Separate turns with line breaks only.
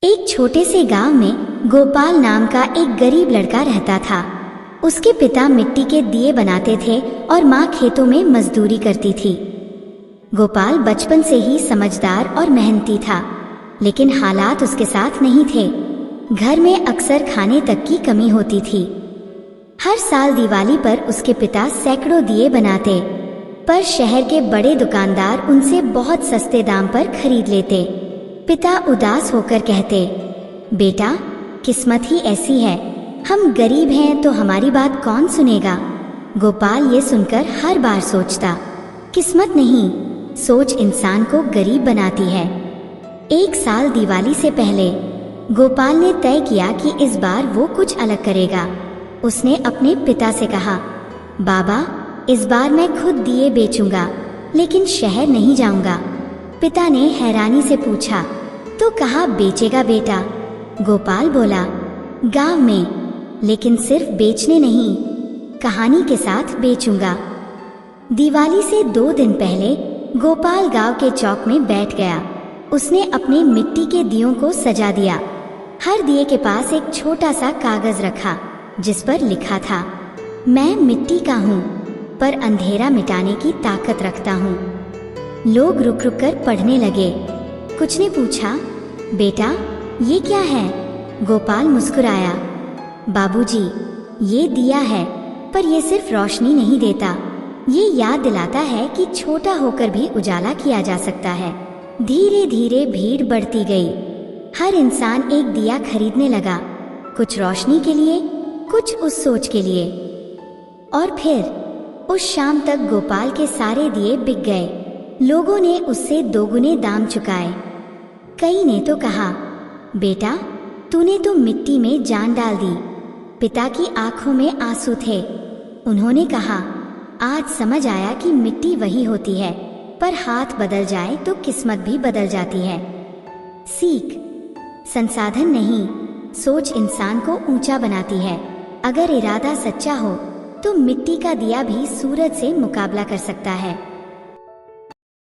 एक छोटे से गांव में गोपाल नाम का एक गरीब लड़का रहता था। उसके पिता मिट्टी के दिए बनाते थे और माँ खेतों में मजदूरी करती थी। गोपाल बचपन से ही समझदार और मेहनती था, लेकिन हालात उसके साथ नहीं थे। घर में अक्सर खाने तक की कमी होती थी। हर साल दिवाली पर उसके पिता सैकड़ों दिए बनाते, पर शहर के बड़े दुकानदार उनसे बहुत सस्ते दाम पर खरीद लेते। पिता उदास होकर कहते, बेटा, किस्मत ही ऐसी है, हम गरीब हैं तो हमारी बात कौन सुनेगा। गोपाल ये सुनकर हर बार सोचता, किस्मत नहीं, सोच इंसान को गरीब बनाती है। एक साल दिवाली से पहले गोपाल ने तय किया कि इस बार वो कुछ अलग करेगा। उसने अपने पिता से कहा, बाबा, इस बार मैं खुद दिए बेचूंगा, लेकिन शहर नहीं जाऊंगा। पिता ने हैरानी से पूछा, तो कहाँ बेचेगा बेटा? गोपाल बोला, गांव में, लेकिन सिर्फ बेचने नहीं, कहानी के साथ बेचूंगा। दिवाली से 2 दिन पहले गोपाल गांव के चौक में बैठ गया। उसने अपने मिट्टी के दियों को सजा दिया। हर दिए के पास एक छोटा सा कागज रखा, जिस पर लिखा था, मैं मिट्टी का हूँ, पर अंधेरा मिटाने की ताकत रखता हूँ। लोग रुक रुक कर पढ़ने लगे। कुछ ने पूछा, बेटा, ये क्या है? गोपाल मुस्कुराया, बाबूजी, ये दिया है, पर ये सिर्फ रोशनी नहीं देता, ये याद दिलाता है कि छोटा होकर भी उजाला किया जा सकता है। धीरे धीरे भीड़ बढ़ती गई। हर इंसान एक दिया खरीदने लगा, कुछ रोशनी के लिए, कुछ उस सोच के लिए। और फिर उस शाम तक गोपाल के सारे दिए बिक गए। लोगों ने उससे 2 गुने दाम चुकाए। कई ने तो कहा, बेटा, तूने तो मिट्टी में जान डाल दी। पिता की आंखों में आंसू थे। उन्होंने कहा, आज समझ आया कि मिट्टी वही होती है, पर हाथ बदल जाए तो किस्मत भी बदल जाती है। सीख, संसाधन नहीं, सोच इंसान को ऊंचा बनाती है। अगर इरादा सच्चा हो तो मिट्टी का दिया भी सूरज से मुकाबला कर सकता है।